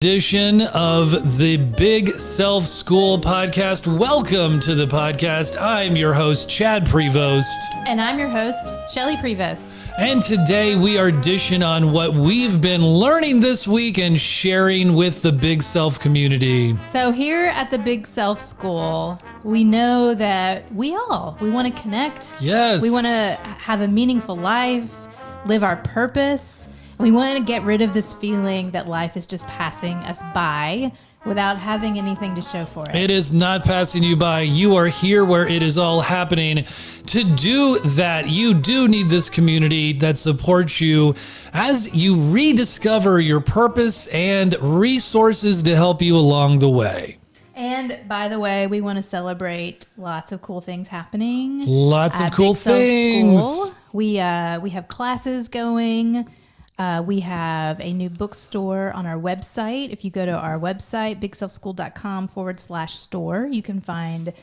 Edition of the Big Self School podcast. Welcome to the podcast. I'm your host, Chad Prevost. And I'm your host, Shelly Prevost. And today we are dishing on what we've been learning this week and sharing with the Big Self community. So here at the Big Self School, we know that we want to connect. Yes. We want to have a meaningful life, live our purpose. We want to get rid of this feeling that life is just passing us by without having anything to show for it. It is not passing you by. You are here where it is all happening. To do that, you do need this community that supports you as you rediscover your purpose and resources to help you along the way. And by the way, we want to celebrate lots of cool things happening. Lots of cool Big Self things. School. We have classes going. We have a new bookstore on our website. If you go to our website, bigselfschool.com/store, you can find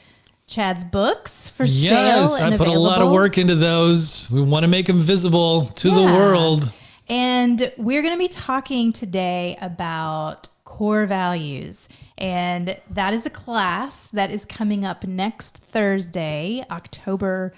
Chad's books for sale. Yes, and I put available. a lot of work into those. We want to make them visible to the world. And we're going to be talking today about core values. And that is a class that is coming up next Thursday, October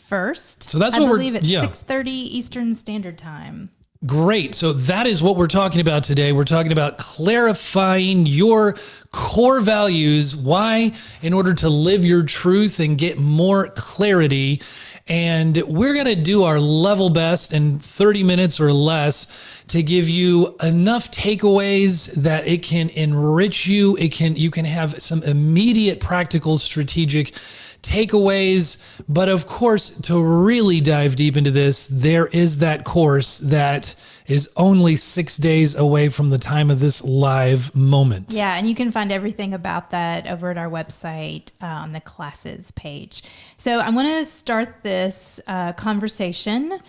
1st. So that's I what believe it's 6:30 Eastern Standard Time. Great. So that is what we're talking about today. We're talking about clarifying your core values. Why? In order to live your truth and get more clarity. And we're going to do our level best in 30 minutes or less to give you enough takeaways that it can enrich you. You can have some immediate practical strategic takeaways. But of course, to really dive deep into this, there is that course that is only 6 days away from the time of this live moment. Yeah, and you can find everything about that over at our website on the classes page. So I want to start this conversation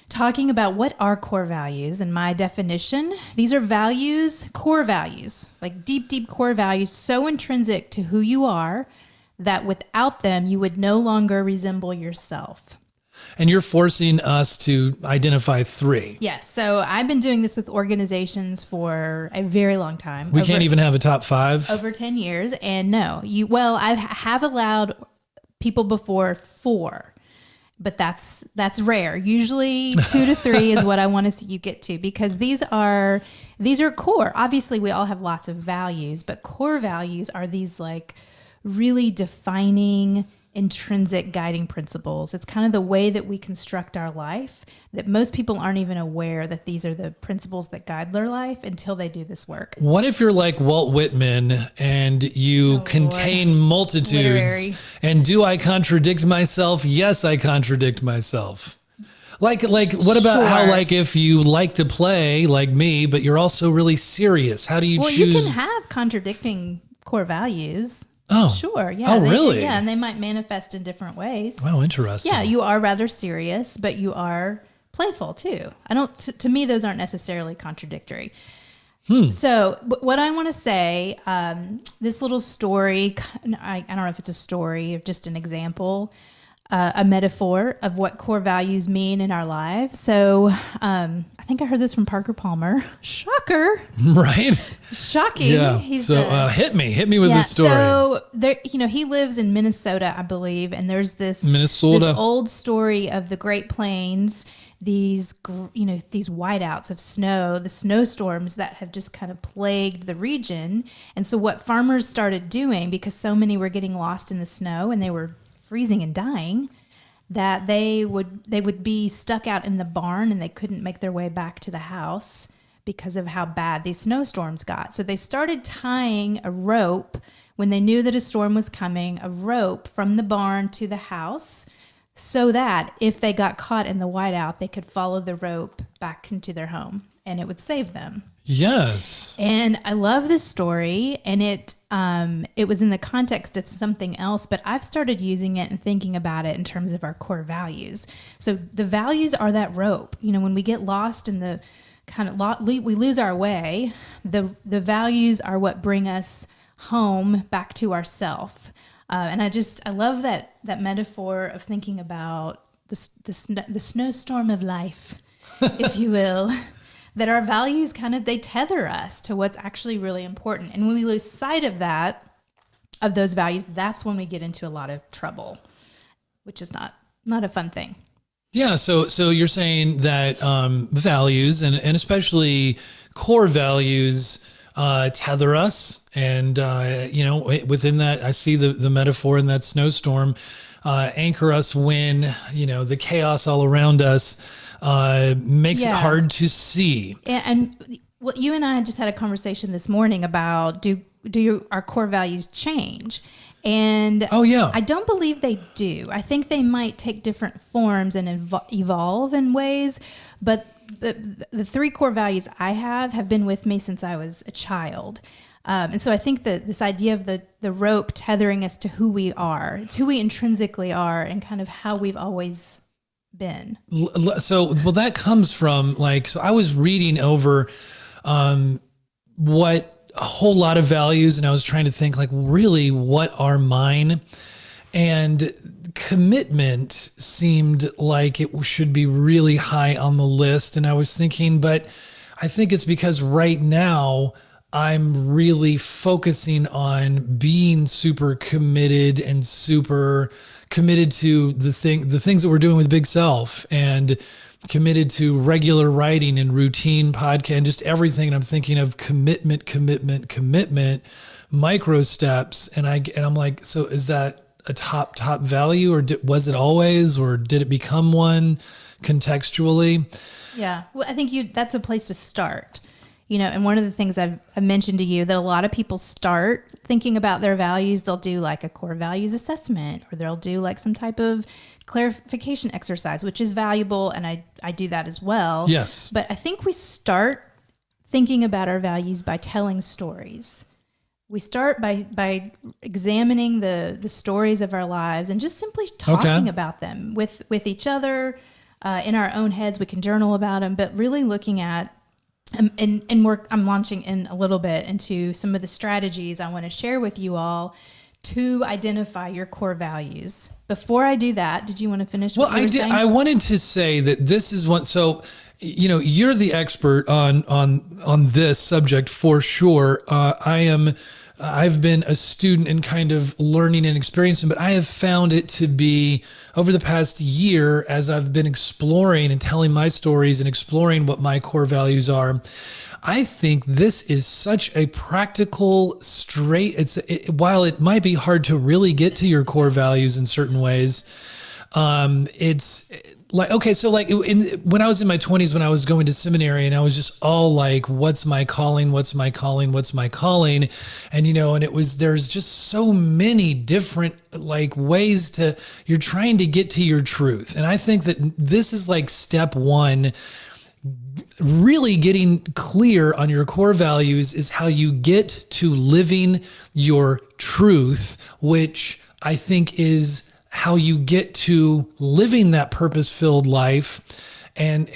talking about what are core values. And my definition, these are values, core values, like deep core values, so intrinsic to who you are that without them, you would no longer resemble yourself. And you're forcing us to identify 3. Yes. So I've been doing this with organizations for a very long time. We can't even have a top 5. Over 10 years. And no, I have allowed people before 4, but that's rare. Usually 2 to 3 is what I want to see you get to, because these are core. Obviously, we all have lots of values, but core values are these like really defining, intrinsic guiding principles. It's kind of the way that we construct our life that most people aren't even aware that these are the principles that guide their life until they do this work. What if you're like Walt Whitman and you contain multitudes? Literary. And do I contradict myself? Yes, I contradict myself. Like what about how, like, if you like to play like me, but you're also really serious? How do you choose? You can have contradicting core values. Oh, sure. Yeah. Oh, really? Yeah. And they might manifest in different ways. Wow, interesting. Yeah. You are rather serious, but you are playful too. To me, those aren't necessarily contradictory. So what I want to say, this little story, I don't know if it's a story or just an example, a metaphor of what core values mean in our lives. So I think I heard this from Parker Palmer. Shocker. Right? Shocking. Yeah. Hit me with this story. So there, he lives in Minnesota, I believe, and there's this old story of the Great Plains. These whiteouts of snow, the snowstorms that have just kind of plagued the region. And so what farmers started doing, because so many were getting lost in the snow and they were freezing and dying, that they would be stuck out in the barn and they couldn't make their way back to the house because of how bad these snowstorms got. So they started tying a rope when they knew that a storm was coming, a rope from the barn to the house, so that if they got caught in the whiteout, they could follow the rope back into their home and it would save them. Yes. And I love this story, and it was in the context of something else, but I've started using it and thinking about it in terms of our core values. So the values are that rope. When we get lost in the we lose our way, the values are what bring us home back to ourself. And I love that metaphor of thinking about the snowstorm of life, if you will. that our values they tether us to what's actually really important. And when we lose sight of those values, that's when we get into a lot of trouble, which is not a fun thing. Yeah. So you're saying that values and especially core values tether us. And, within that, I see the metaphor in that snowstorm, anchor us when, the chaos all around us makes it hard to see. And well, you and I just had a conversation this morning about our core values change? And I don't believe they do. I think they might take different forms and evolve in ways, but the three core values I have been with me since I was a child. And so I think that this idea of the rope tethering us to who we are, it's who we intrinsically are and kind of how we've always been. So, that comes from so I was reading over what a whole lot of values, and I was trying to think really what are mine, and commitment seemed like it should be really high on the list. And I was thinking, but I think it's because right now I'm really focusing on being super committed and super committed to the things that we're doing with Big Self, and committed to regular writing and routine podcast and just everything. And I'm thinking of commitment, micro steps. And I'm like, so is that a top value, or was it always, or did it become one contextually? Yeah. Well, I think that's a place to start, and one of the things I've mentioned to you that a lot of people start thinking about their values, they'll do a core values assessment, or they'll do some type of clarification exercise, which is valuable. And I do that as well. Yes. But I think we start thinking about our values by telling stories. We start by examining the stories of our lives and just simply talking about them with each other, in our own heads. We can journal about them, but really looking at, I'm launching in a little bit into some of the strategies I want to share with you all to identify your core values. Before I do that, did you want to finish? Well, I did. I wanted to say that this is one. So, you're the expert on this subject for sure. I've been a student in kind of learning and experiencing, but I have found it to be over the past year, as I've been exploring and telling my stories and exploring what my core values are. I think this is such a practical, while it might be hard to really get to your core values in certain ways, it's when I was in my 20s, when I was going to seminary, and I was just all like, what's my calling? What's my calling? What's my calling? And, there's just so many different ways you're trying to get to your truth. And I think that this is step one. Really getting clear on your core values is how you get to living your truth, which I think is how you get to living that purpose-filled life and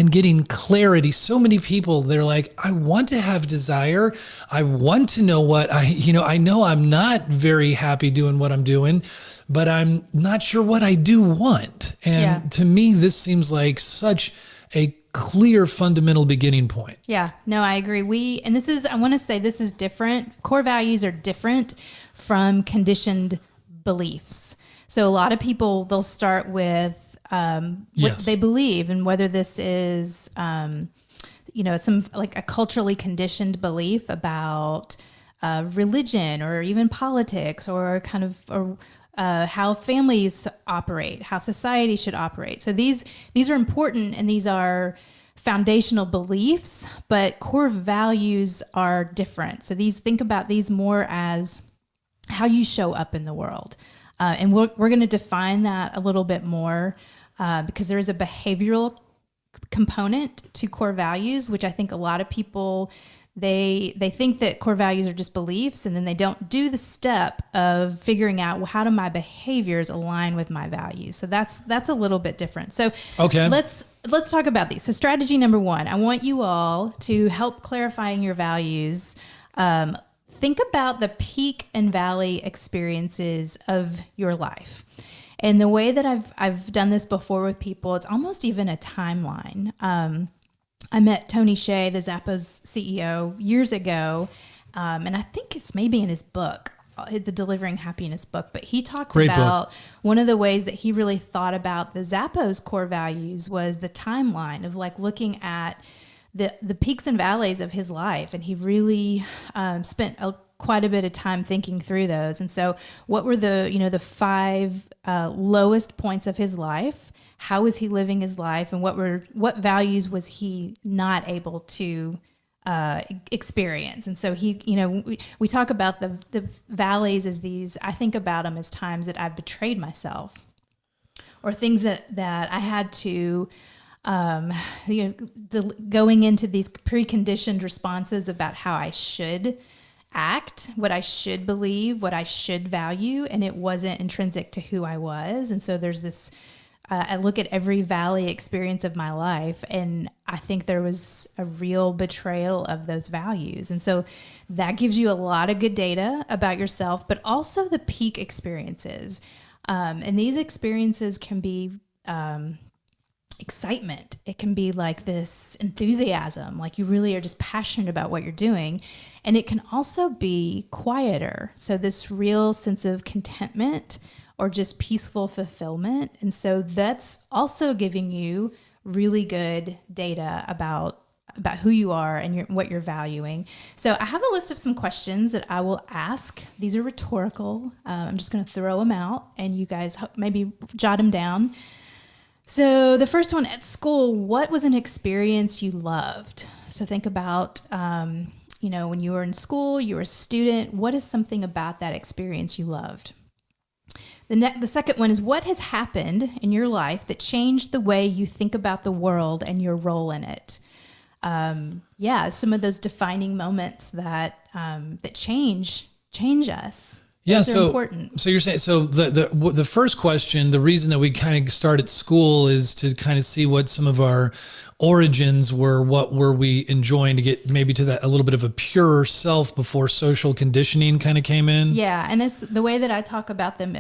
getting clarity. So many people, they're like, I want to have desire. I want to know what I know I'm not very happy doing what I'm doing, but I'm not sure what I do want. And to me, this seems like such a clear fundamental beginning point. Yeah, no, I agree. I want to say this is different. Core values are different from conditioned beliefs. So a lot of people, they'll start with what they believe, and whether this is, some a culturally conditioned belief about religion, or even politics, or kind of how families operate, how society should operate. So these are important, and these are foundational beliefs, but core values are different. So think about these more as how you show up in the world. And we're going to define that a little bit more because there is a behavioral component to core values, which I think a lot of people, they think that core values are just beliefs, and then they don't do the step of figuring out, well, how do my behaviors align with my values? So that's a little bit different. So let's talk about these. So strategy number one, I want you all to help clarifying your values. Think about the peak and valley experiences of your life. And the way that I've done this before with people, it's almost even a timeline. I met Tony Hsieh, the Zappos CEO, years ago. And I think it's maybe in his book, the Delivering Happiness book, but he talked about one of the ways that he really thought about the Zappos core values was the timeline of like looking at the peaks and valleys of his life. And he really spent quite a bit of time thinking through those. And so what were the 5 lowest points of his life? How was he living his life? And what values was he not able to experience? And so we talk about the valleys as these, I think about them as times that I've betrayed myself or things that I had to, going into these preconditioned responses about how I should act, what I should believe, what I should value, and it wasn't intrinsic to who I was. And so there's this, I look at every valley experience of my life, and I think there was a real betrayal of those values. And so that gives you a lot of good data about yourself, but also the peak experiences. And these experiences can be excitement. It can be like this enthusiasm, like you really are just passionate about what you're doing. And it can also be quieter. So this real sense of contentment or just peaceful fulfillment. And so that's also giving you really good data about who you are and what you're valuing. So I have a list of some questions that I will ask. These are rhetorical. I'm just going to throw them out and you guys maybe jot them down. So the first one, at school, what was an experience you loved? So think about, when you were in school, you were a student, what is something about that experience you loved? The second one is, what has happened in your life that changed the way you think about the world and your role in it? Some of those defining moments that change us. Yeah, so important. So you're saying, so the first question, the reason that we kind of start at school is to kind of see what some of our origins were, what were we enjoying to get maybe to that a little bit of a purer self before social conditioning kind of came in. Yeah, and it's the way that I talk about them.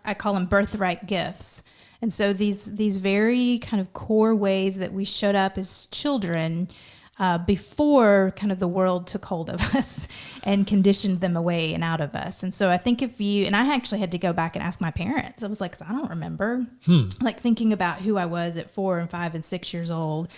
I call them birthright gifts. And so these very kind of core ways that we showed up as children before kind of the world took hold of us and conditioned them away and out of us. And so I think and I actually had to go back and ask my parents. I was like, I don't remember like thinking about who I was at 4 and 5 and 6 years old,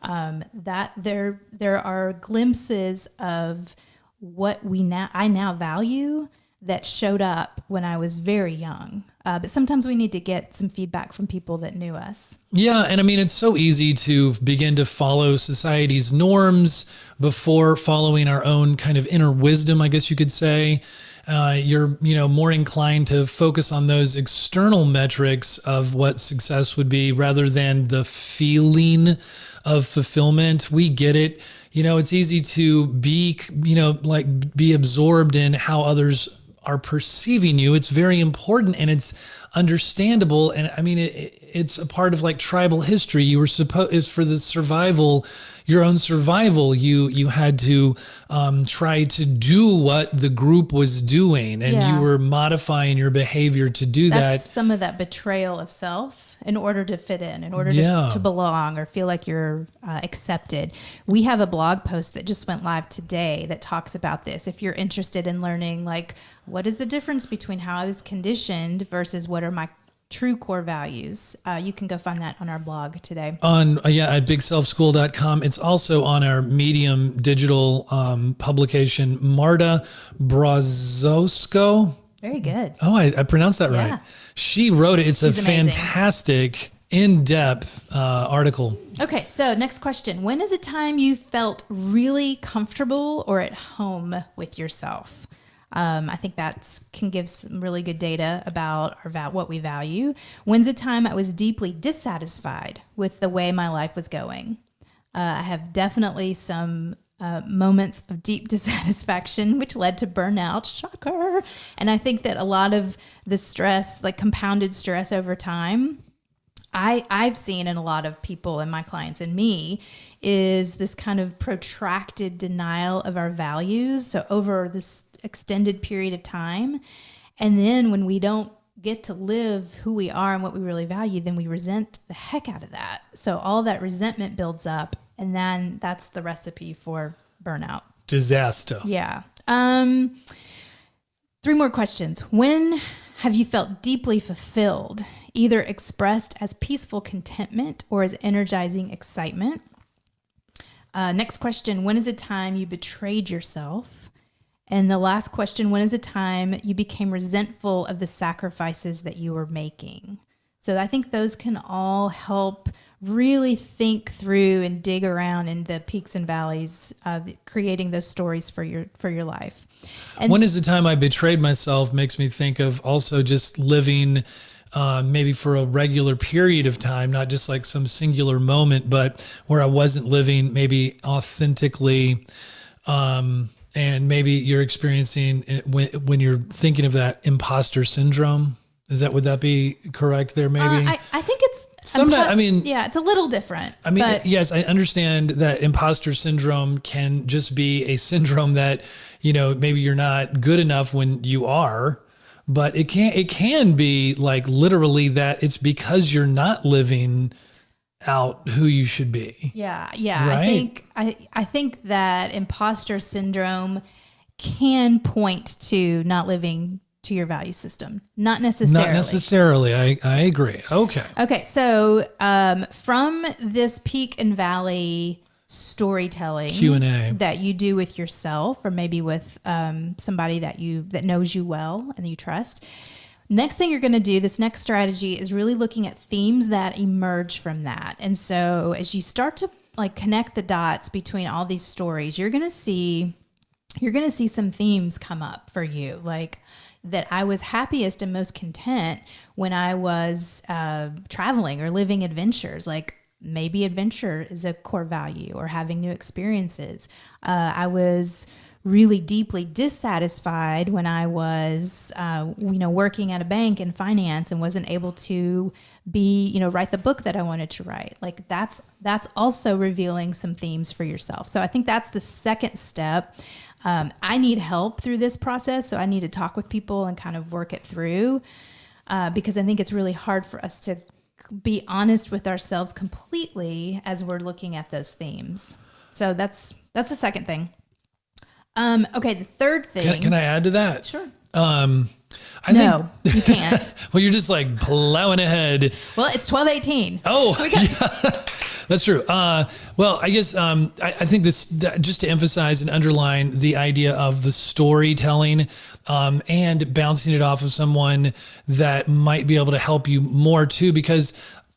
that there are glimpses of what I now value that showed up when I was very young. But sometimes we need to get some feedback from people that knew us. Yeah. And I mean, it's so easy to begin to follow society's norms before following our own kind of inner wisdom, I guess you could say. You're, more inclined to focus on those external metrics of what success would be rather than the feeling of fulfillment. We get it. It's easy to be, be absorbed in how others are perceiving you. It's very important and it's understandable. And I mean, it's a part of like tribal history. You were it's for the survival, your own survival. You had to try to do what the group was doing, and you were modifying your behavior to do That's some of that betrayal of self in order to fit in order to belong or feel like you're accepted. We have a blog post that just went live today that talks about this. If you're interested in learning, like, what is the difference between how I was conditioned versus what are my true core values, you can go find that on our blog today. At bigselfschool.com. It's also on our Medium digital publication. Marta Brazowsko. Very good. Oh, I pronounced that right. She wrote it. She's amazing. Fantastic, in-depth article. Okay, so next question. When is a time you felt really comfortable or at home with yourself? I think that can give some really good data about what we value. When's a time I was deeply dissatisfied with the way my life was going? I have definitely some moments of deep dissatisfaction, which led to burnout. Shocker. And I think that a lot of the stress, like compounded stress over time, I've seen in a lot of people and my clients and me, is this kind of protracted denial of our values. So over this extended period of time. And then when we don't get to live who we are and what we really value, then we resent the heck out of that. So all that resentment builds up And then that's the recipe for burnout. Disaster. Yeah. 3 more questions. When have you felt deeply fulfilled, either expressed as peaceful contentment or as energizing excitement? Next question. When is a time you betrayed yourself? And the last question, when is a time you became resentful of the sacrifices that you were making? So I think those can all help really think through and dig around in the peaks and valleys, creating those stories for your life. And when is the time I betrayed myself makes me think of also just living maybe for a regular period of time, not just like some singular moment, but where I wasn't living maybe authentically. And maybe you're experiencing it when you're thinking of that imposter syndrome. Would that be correct there? Maybe I think it's sometimes. Yeah, it's a little different. Yes, I understand that imposter syndrome can just be a syndrome that, maybe you're not good enough when you are, but it can be like literally that it's because you're not living out who you should be. Yeah. Right? I think that imposter syndrome can point to not living to your value system. Not necessarily. Not necessarily. I agree. Okay. So from this peak and valley storytelling Q&A that you do with yourself, or maybe with somebody that knows you well and you trust, next thing you're going to do, this next strategy, is really looking at themes that emerge from that. And so as you start to like connect the dots between all these stories, you're going to see some themes come up for you, like that I was happiest and most content when I was traveling or living adventures. Like maybe adventure is a core value, or having new experiences. I was really deeply dissatisfied when I was, working at a bank in finance and wasn't able to write the book that I wanted to write. Like that's also revealing some themes for yourself. So I think that's the second step. I need help through this process, so I need to talk with people and kind of work it through, because I think it's really hard for us to be honest with ourselves completely as we're looking at those themes. So that's the second thing. Okay, the third thing. Can I add to that? Sure. No, you can't. Well, you're just like plowing ahead. Well, it's 12:18. Oh, yeah. That's true. Well, I guess I think just to emphasize and underline the idea of the storytelling and bouncing it off of someone that might be able to help you more too, because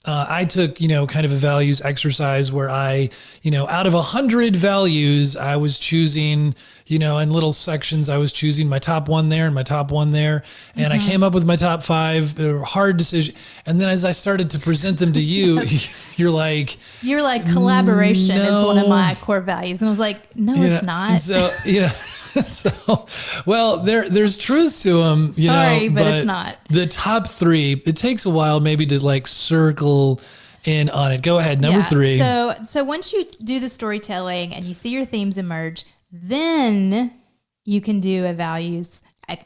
I took, kind of a values exercise where I, out of 100 values, I was choosing, in little sections, I was choosing my top one there and my top one there. And I came up with my top 5, hard decision. And then as I started to present them to you, you're like collaboration is one of my core values. And I was like, no, it's not. So, well, there's truth to them, Sorry, but it's not. The top 3, it takes a while maybe to like circle in on it. Go ahead. Number 3. So once you do the storytelling and you see your themes emerge, then you can do a values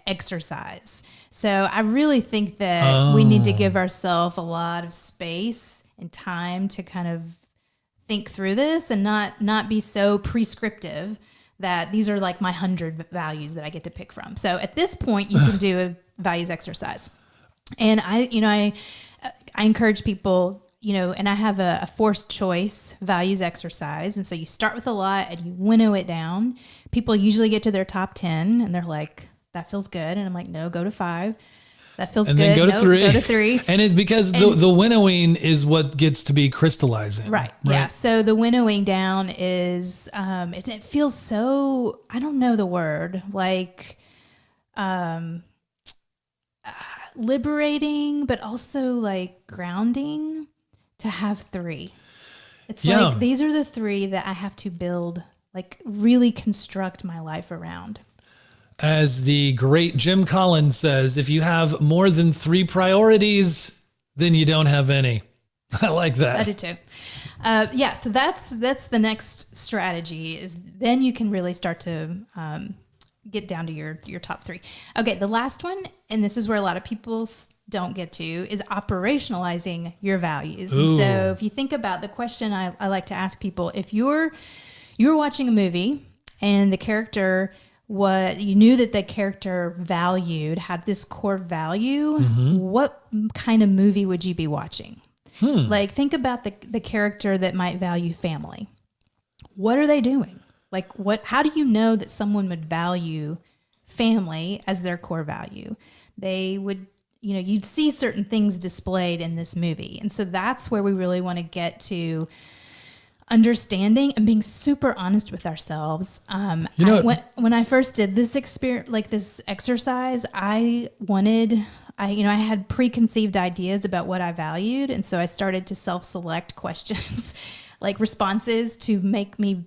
exercise. So I really think that we need to give ourselves a lot of space and time to kind of think through this and not be so prescriptive that these are like my 100 values that I get to pick from. So at this point, you can do a values exercise. And I encourage people, and I have a forced choice values exercise. And so you start with a lot and you winnow it down. People usually get to their top 10 and they're like, that feels good. And I'm like, no, go to 5. That feels and good. Then go to 3. Go to 3. And it's because the winnowing is what gets to be crystallizing. Right. Yeah. So the winnowing down is, it feels so, I don't know the word, like liberating, but also like grounding to have 3. It's like, these are the 3 that I have to build, like really construct my life around. As the great Jim Collins says, if you have more than 3 priorities, then you don't have any. I like that. I do too. So that's the next strategy, is then you can really start to get down to your top 3. Okay, the last one, and this is where a lot of people don't get to, is operationalizing your values. Ooh. And so if you think about the question I like to ask people, if you're watching a movie and the character, you knew that the character had this core value, what kind of movie would you be watching? Like, think about the character that might value family. What are they doing? Like, how do you know that someone would value family as their core value? They would, you'd see certain things displayed in this movie. And so that's where we really want to get to understanding and being super honest with ourselves. When I first did this experience, like this exercise, I had preconceived ideas about what I valued. And so I started to self-select questions, like responses to make me,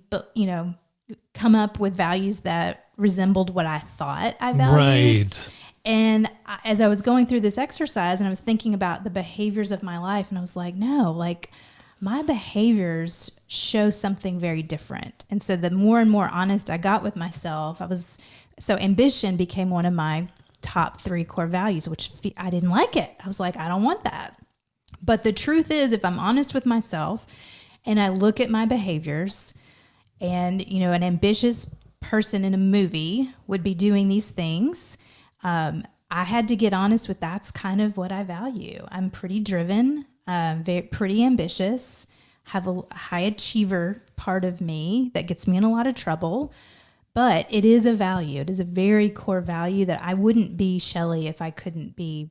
come up with values that resembled what I thought I valued. Right. And as I was going through this exercise and I was thinking about the behaviors of my life, and I was like, no, like my behaviors show something very different. And so the more and more honest I got with myself, so ambition became one of my top 3 core values, which I didn't like it. I was like, I don't want that. But the truth is, if I'm honest with myself and I look at my behaviors, and, an ambitious person in a movie would be doing these things, I had to get honest with that's kind of what I value. I'm pretty driven, pretty ambitious, have a high achiever part of me that gets me in a lot of trouble. But it is a value. It is a very core value that I wouldn't be Shelley if I couldn't be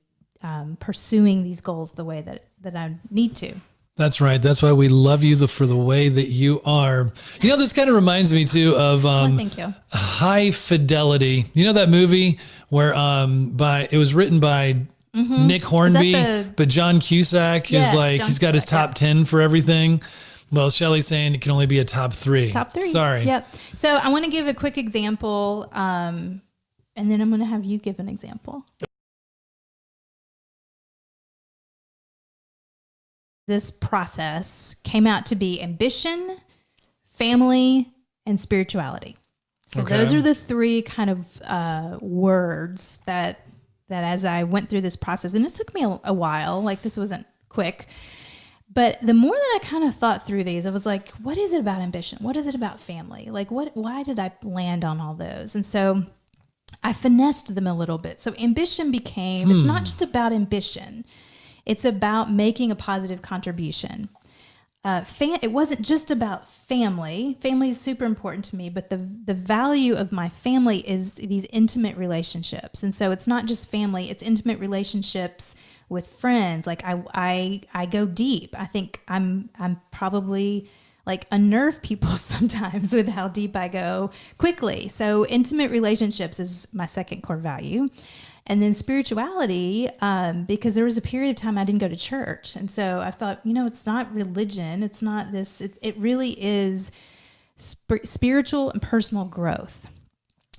pursuing these goals the way that I need to. That's right. That's why we love you for the way that you are. This kind of reminds me too of thank you. High Fidelity. You know that movie where it was written by Nick Hornby, but John Cusack he's got his top 10 for everything. Well, Shelley's saying it can only be a top 3. Top 3. Sorry. Yep. So I want to give a quick example, and then I'm going to have you give an example. This process came out to be ambition, family, and spirituality. So those are the 3 kind of words that as I went through this process, and it took me a while, like this wasn't quick. But the more that I kind of thought through these, I was like, what is it about ambition? What is it about family? Like, why did I land on all those? And so I finessed them a little bit. So ambition became, it's not just about ambition. It's about making a positive contribution. It wasn't just about family. Family is super important to me, but the value of my family is these intimate relationships. And so it's not just family, it's intimate relationships with friends. Like I go deep. I think I'm probably like unnerve people sometimes with how deep I go quickly. So intimate relationships is my second core value. And then spirituality, because there was a period of time I didn't go to church. And so I thought, it's not religion. It's not this. It really is spiritual and personal growth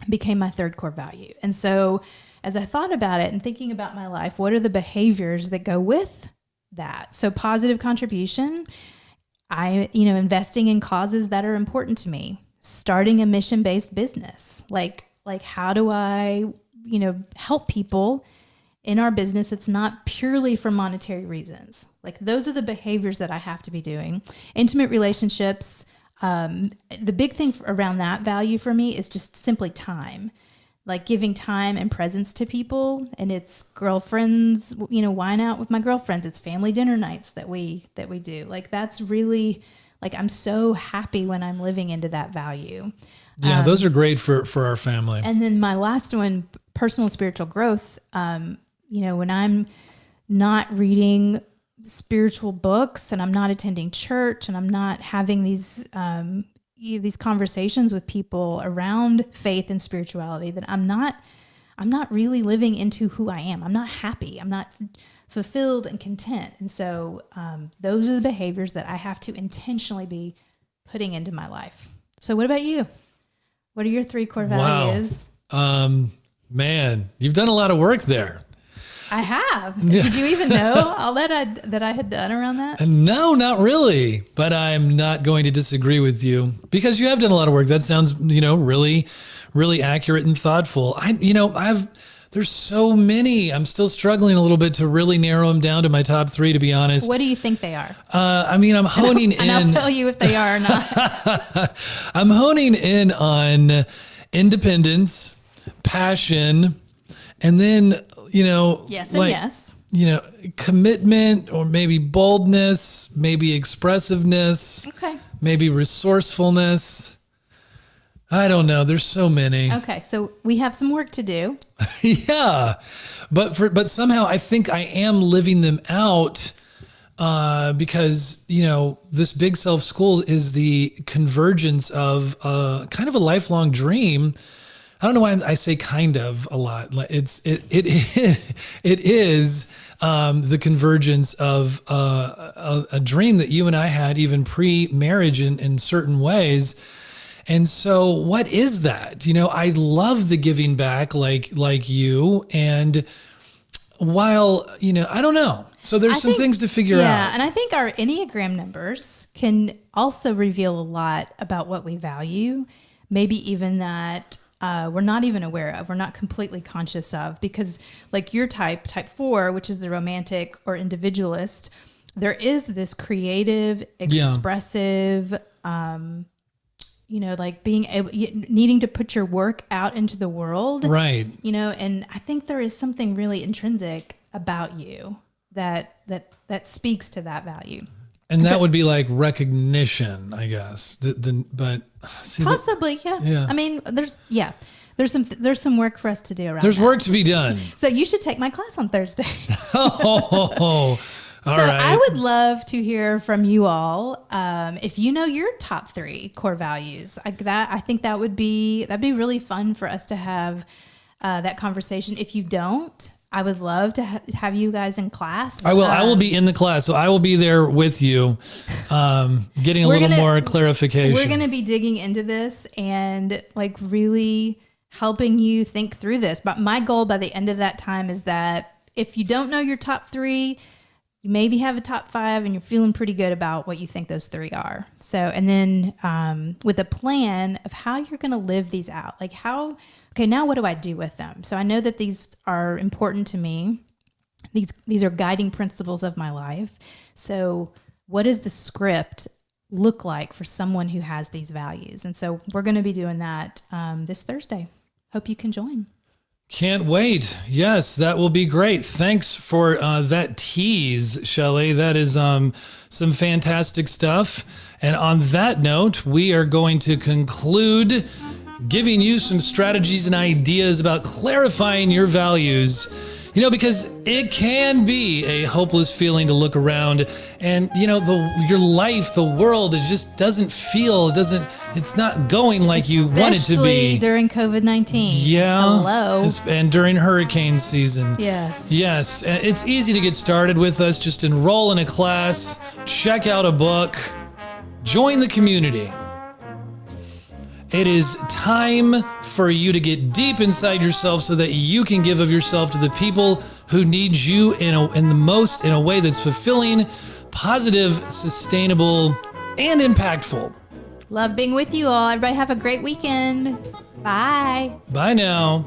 became my third core value. And so as I thought about it and thinking about my life, what are the behaviors that go with that? So positive contribution, investing in causes that are important to me, starting a mission-based business. Like how do I help people in our business? It's not purely for monetary reasons. Like those are the behaviors that I have to be doing. Intimate relationships. The big thing around that value for me is just simply time, like giving time and presence to people. And it's girlfriends, wine out with my girlfriends. It's family dinner nights that we do. Like that's really like, I'm so happy when I'm living into that value. Yeah, those are great for our family. And then my last one, personal spiritual growth. When I'm not reading spiritual books and I'm not attending church and I'm not having these conversations with people around faith and spirituality, that I'm not really living into who I am. I'm not happy. I'm not fulfilled and content. And so those are the behaviors that I have to intentionally be putting into my life. So what about you? What are your 3 core values? Wow. Man, you've done a lot of work there. I have. Did you even know all that I had done around that? No, not really. But I'm not going to disagree with you because you have done a lot of work. That sounds, really, really accurate and thoughtful. There's so many. I'm still struggling a little bit to really narrow them down to my top 3, to be honest. What do you think they are? I'm honing in. And I'll tell you if they are or not. I'm honing in on independence, passion, and then, yes and yes. Commitment, or maybe boldness, maybe expressiveness, okay, maybe resourcefulness. I don't know. There's so many. Okay, so we have some work to do. Yeah, but somehow I think I am living them out because this Big Self School is the convergence of kind of a lifelong dream. I don't know why I say kind of a lot. It is the convergence of a dream that you and I had even pre-marriage in certain ways. And so what is that? I love the giving back like you. And while, I don't know. So there's some things to figure out. Yeah. And I think our Enneagram numbers can also reveal a lot about what we value. Maybe even that we're not even aware of, we're not completely conscious of, because like your type 4, which is the romantic or individualist, there is this creative, expressive, like being able, needing to put your work out into the world. Right. And I think there is something really intrinsic about you that speaks to that value. And that would be like recognition, I guess. But possibly, yeah. I mean, there's some work for us to do around. There's work to be done. So you should take my class on Thursday. All right. I would love to hear from you all. If you know your top 3 core values, I think that'd be really fun for us to have that conversation. If you don't, I would love to have you guys in class. I will. I will be in the class, so I will be there with you, getting a little more clarification. We're going to be digging into this and like really helping you think through this. But my goal by the end of that time is that if you don't know your top 3, you maybe have a top 5 and you're feeling pretty good about what you think those 3 are. So, and then with a plan of how you're going to live these out, like okay, now what do I do with them? So I know that these are important to me. These are guiding principles of my life. So what does the script look like for someone who has these values? And so we're going to be doing that this Thursday. Hope you can join. Can't wait. Yes, that will be great. Thanks for that tease, Shelley. That is some fantastic stuff. And on that note, we are going to conclude giving you some strategies and ideas about clarifying your values. Because it can be a hopeless feeling to look around and, your life, the world, it just doesn't feel, it's not going like you want it to be. Especially during COVID-19. Yeah. Hello. And during hurricane season. Yes. Yes. It's easy to get started with us. Just enroll in a class, check out a book, join the community. It is time for you to get deep inside yourself so that you can give of yourself to the people who need you in a way that's fulfilling, positive, sustainable, and impactful. Love being with you all. Everybody have a great weekend. Bye. Bye now.